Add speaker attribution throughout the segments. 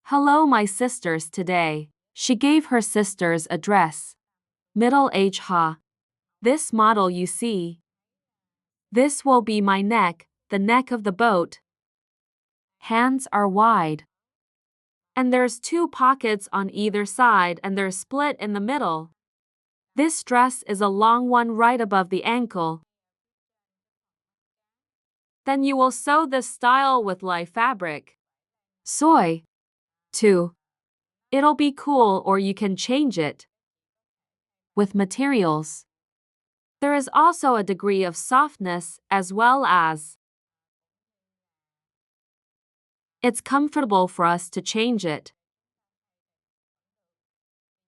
Speaker 1: Hello my sisters today. She gave her sisters a dress. Middle age ha. This model you see. This will be my neck, the neck of the boat. Hands are wide. And there's 2 pockets on either side and they're split in the middle. This dress is a long one right above the ankle. Then you will sew this style with light fabric. Soy. 2. It'll be cool or you can change it. With materials. There is also a degree of softness as well as it's comfortable for us to change it.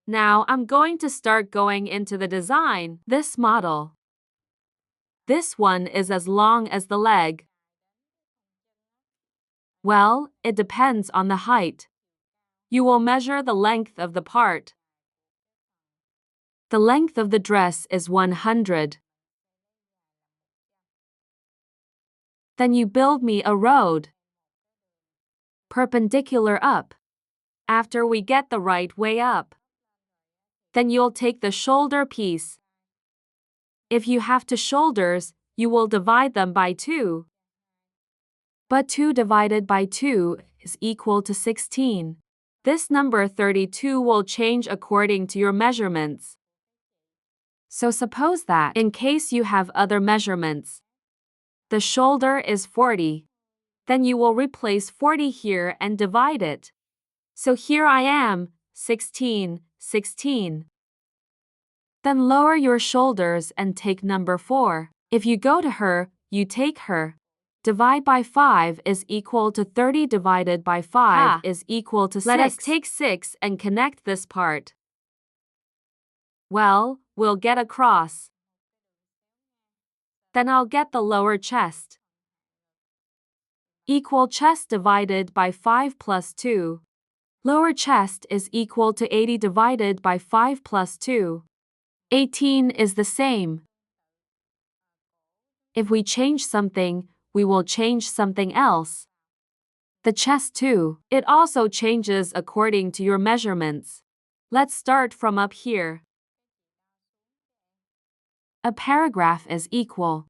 Speaker 1: Now I'm going to start going into the design. This model. This one is as long as the leg. Well, it depends on the height. You will measure the length of the part. The length of the dress is 100. Then you build me a road. Perpendicular up. After we get the right way up. Then you'll take the shoulder piece. If you have 2 shoulders, you will divide them by 2. But 2 divided by 2 is equal to 16. This number 32 will change according to your measurements. So suppose that, in case you have other measurements, the shoulder is 40. Then you will replace 40 here and divide it. So here I am, 16, 16. Then lower your shoulders and take number 4. If you go to her, you take her. Divide by 5 is equal to 30 divided by 5 is equal to 6. Let us take 6 and connect this part. Well, we'll get a cross. Then I'll get the lower chest. Equal chest divided by 5 plus 2. Lower chest is equal to 80 divided by 5 plus 2. 18 is the same. If we change something, we will change something else. The chest too. It also changes according to your measurements. Let's start from up here. A paragraph is equal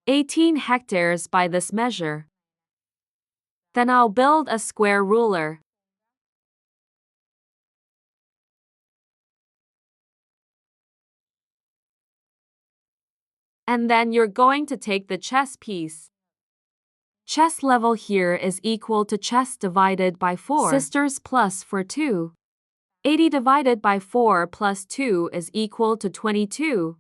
Speaker 1: 18 hectares by this measure. Then I'll build a square ruler. And then you're going to take the chest piece. Chest level here is equal to chest divided by 4. Sisters plus 4 2. 80 divided by 4 plus 2 is equal to 22.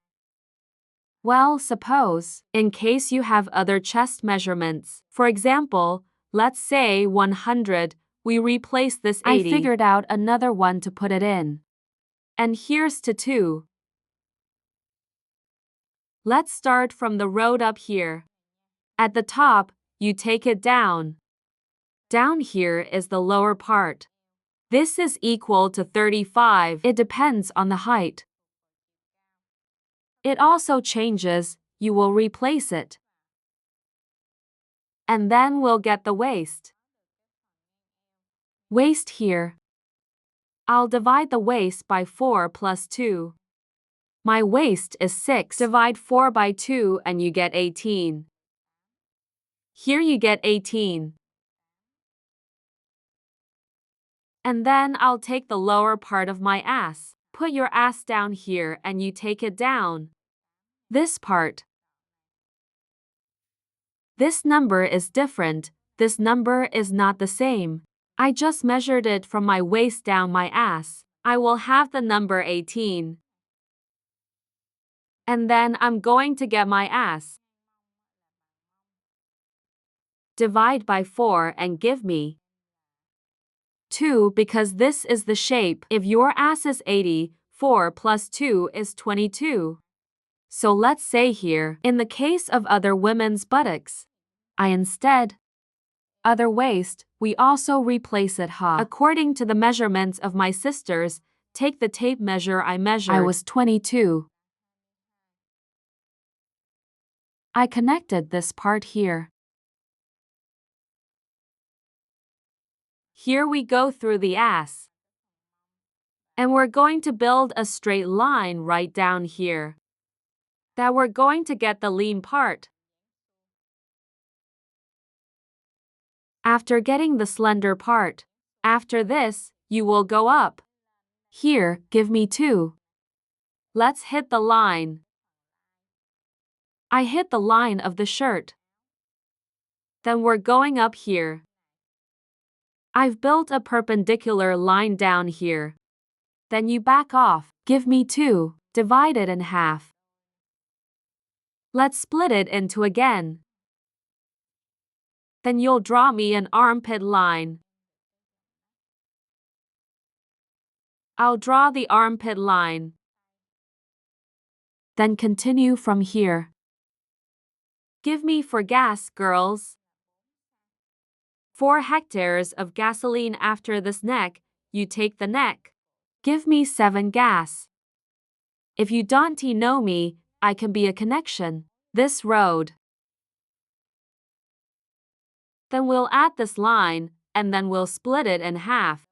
Speaker 1: Well, suppose, in case you have other chest measurements, for example, let's say 100, we replace this 80. I figured out another one to put it in. And here's to 2. Let's start from the road up here. At the top, you take it down. Down here is the lower part. This is equal to 35. It depends on the height. It also changes, you will replace it. And then we'll get the waist. Waist here. I'll divide the waist by 4 plus 2. My waist is 6. Divide 4 by 2 and you get 18. Here you get 18. And then I'll take the lower part of my ass. Put your ass down here and you take it down. This part. This number is different. This number is not the same. I just measured it from my waist down my ass. I will have the number 18. And then I'm going to get my ass. Divide by 4 and give me 2 because this is the shape. If your ass is 80, 4 plus 2 is 22. So let's say here, in the case of other women's buttocks, I instead other waist, we also replace it according to the measurements of my sisters, take the tape measure I measured. I was 22. I connected this part here. Here we go through the ass. And we're going to build a straight line right down here. That we're going to get the lean part. After getting the slender part, after this, you will go up. Here, give me 2. Let's hit the line. I hit the line of the shirt. Then we're going up here. I've built a perpendicular line down here. Then you back off, give me 2, divide it in half. Let's split it into again. Then you'll draw me an armpit line. I'll draw the armpit line. Then continue from here. Give me for gas, girls. 4 hectares of gasoline after this neck, you take the neck. Give me 7 gas. If you don't know me, I can be a connection. This road. Then we'll add this line, and then we'll split it in half.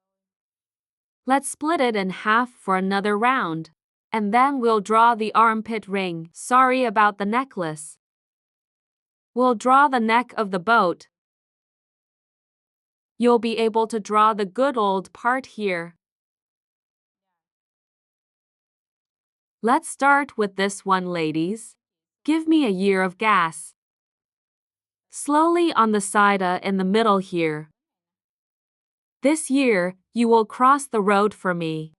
Speaker 1: Let's split it in half for another round. And then we'll draw the armpit ring. Sorry about the necklace. We'll draw the neck of the boat. You'll be able to draw the good old part here. Let's start with this one, ladies. Give me a year of gas. Slowly on the side in the middle here. This year, you will cross the road for me.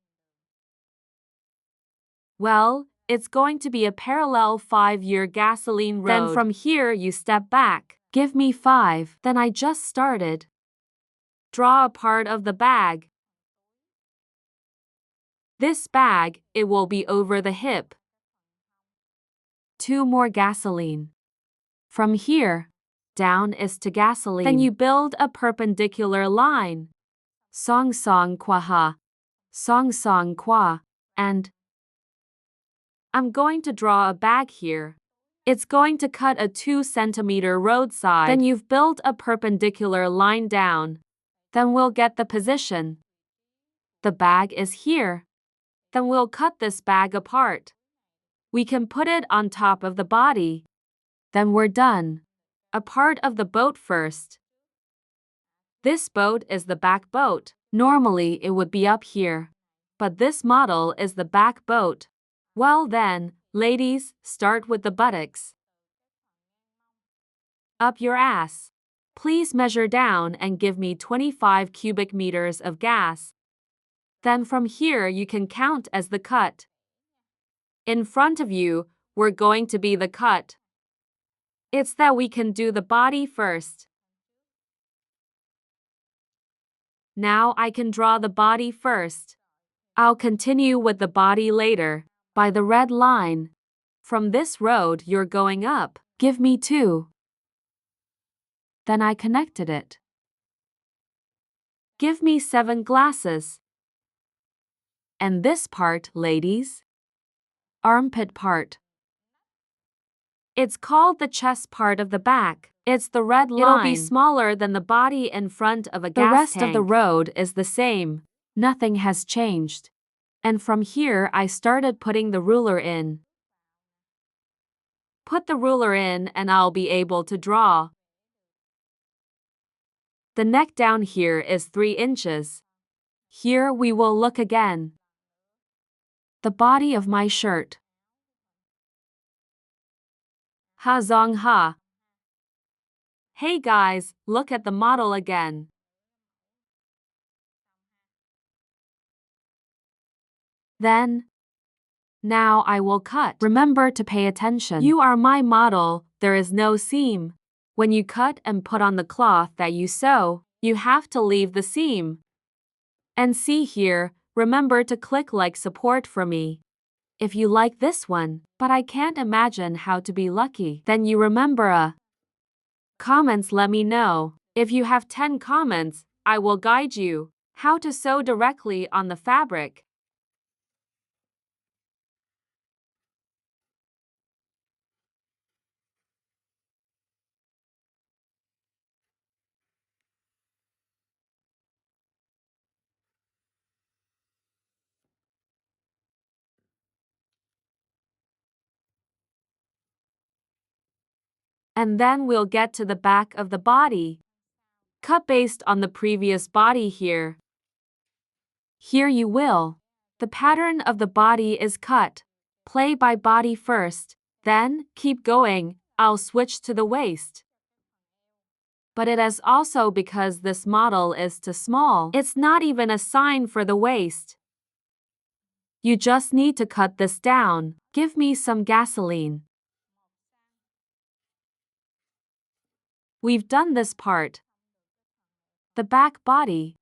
Speaker 1: Well, it's going to be a parallel 5-year gasoline road. Then from here you step back. Give me 5. Then I just started. Draw a part of the bag. This bag, it will be over the hip. 2 more gasoline. From here, down is to gasoline. Then you build a perpendicular line. Song song kwa ha. Song song kwa. And I'm going to draw a bag here. It's going to cut a 2 centimeter roadside. Then you've built a perpendicular line down. Then we'll get the position. The bag is here. Then we'll cut this bag apart. We can put it on top of the body. Then we're done. A part of the boat first. This boat is the back boat. Normally it would be up here. But this model is the back boat. Well then, ladies, start with the buttocks. Up your ass. Please measure down and give me 25 cubic meters of gas. Then from here you can count as the cut. In front of you, we're going to be the cut. It's that we can do the body first. Now I can draw the body first. I'll continue with the body later, by the red line. From this road you're going up, give me 2. Then I connected it. Give me 7 glasses. And this part, ladies? Armpit part. It's called the chest part of the back. It's the red line. It'll be smaller than the body in front of a gas tank. The rest of the road is the same. Nothing has changed. And from here I started putting the ruler in. Put the ruler in and I'll be able to draw. The neck down here is 3 inches. Here we will look again. The body of my shirt. Ha zong ha. Hey guys, look at the model again. Then, now I will cut. Remember to pay attention. You are my model, there is no seam. When you cut and put on the cloth that you sew, you have to leave the seam. And see here, remember to click like support for me. If you like this one, but I can't imagine how to be lucky, then you remember comments let me know. If you have 10 comments, I will guide you how to sew directly on the fabric. And then we'll get to the back of the body. Cut based on the previous body here. Here you will. The pattern of the body is cut. Play by body first, then keep going. I'll switch to the waist. But it is also because this model is too small. It's not even a sign for the waist. You just need to cut this down. Give me some gasoline. We've done this part. The back body.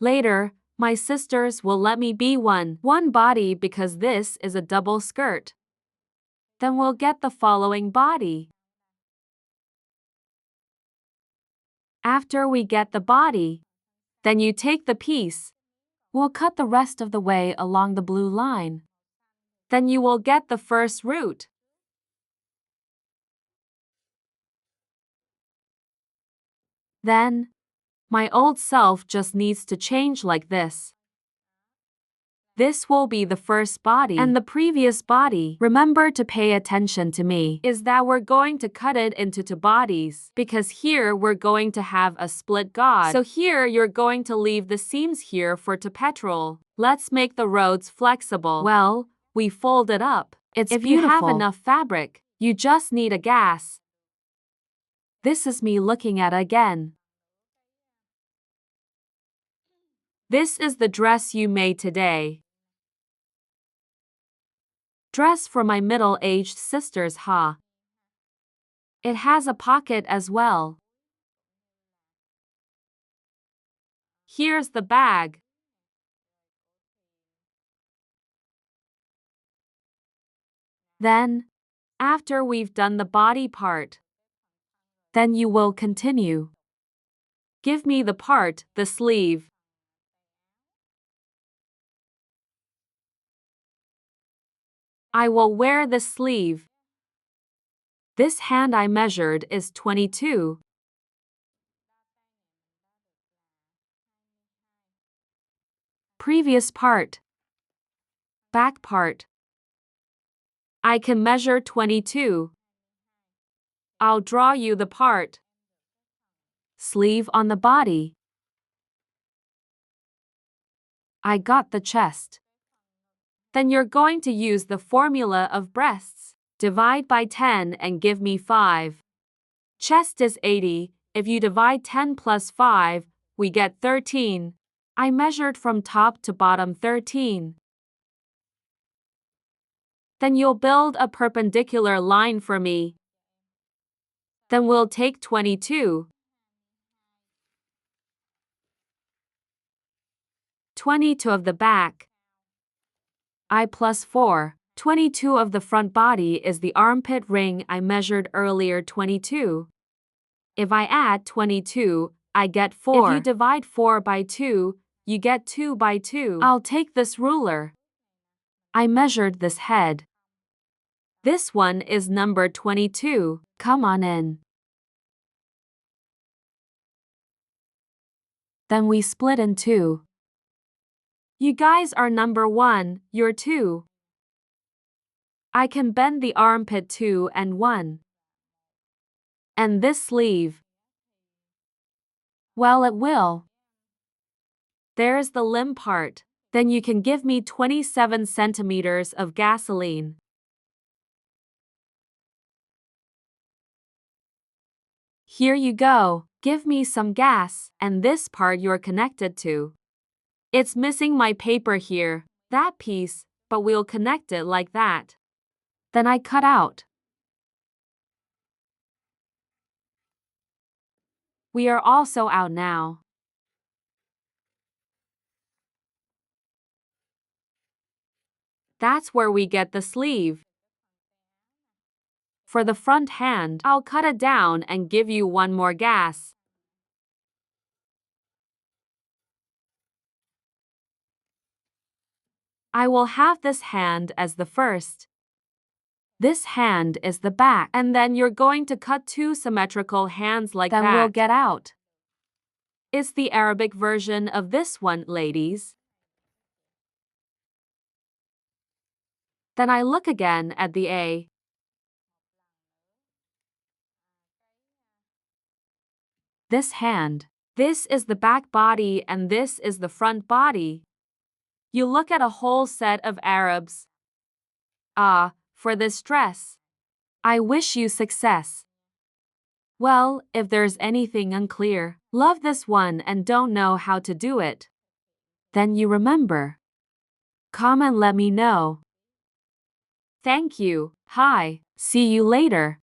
Speaker 1: Later, my sisters will let me be one body because this is a double skirt. Then we'll get the following body. After we get the body, then you take the piece. We'll cut the rest of the way along the blue line. Then you will get the first root. Then, my old self just needs to change like this. This will be the first body and the previous body. Remember to pay attention to me. Is that we're going to cut it into two bodies because here we're going to have a split god. So here you're going to leave the seams here for to petrol. Let's make the roads flexible. Well, we fold it up. It's beautiful. If you have enough fabric, you just need a gas. This is me looking at again. This is the dress you made today. Dress for my middle-aged sisters, huh? It has a pocket as well. Here's the bag. Then, after we've done the body part, then you will continue. Give me the part, the sleeve. I will wear the sleeve. This hand I measured is 22. Previous part. Back part. I can measure 22. I'll draw you the part. Sleeve on the body. I got the chest. Then you're going to use the formula of breasts. Divide by 10 and give me 5. Chest is 80. If you divide 10 plus 5, we get 13. I measured from top to bottom 13. Then you'll build a perpendicular line for me. Then we'll take 22. 22 of the back. I plus 4. 22 of the front body is the armpit ring I measured earlier 22. If I add 22, I get 4. If you divide 4 by 2, you get 2 by 2. I'll take this ruler. I measured this head. This one is number 22. Come on in. Then we split in two. You guys are number 1, you're 2. I can bend the armpit 2 and 1. And this sleeve. Well, it will. There's the limb part. Then you can give me 27 centimeters of gasoline. Here you go. Give me some gas. And this part you're connected to. It's missing my paper here. That piece, but we'll connect it like that. Then I cut out. We are also out now. That's where we get the sleeve. For the front hand, I'll cut it down and give you one more gas. I will have this hand as the first. This hand is the back, and then you're going to cut 2 symmetrical hands like that. Then we'll get out. It's the Arabic version of this one, ladies. Then I look again at the A. this hand. This is the back body and this is the front body. You look at a whole set of Arabs. For this dress. I wish you success. Well, if there's anything unclear, love this one and don't know how to do it, then you remember. Come and let me know. Thank you. Hi. See you later.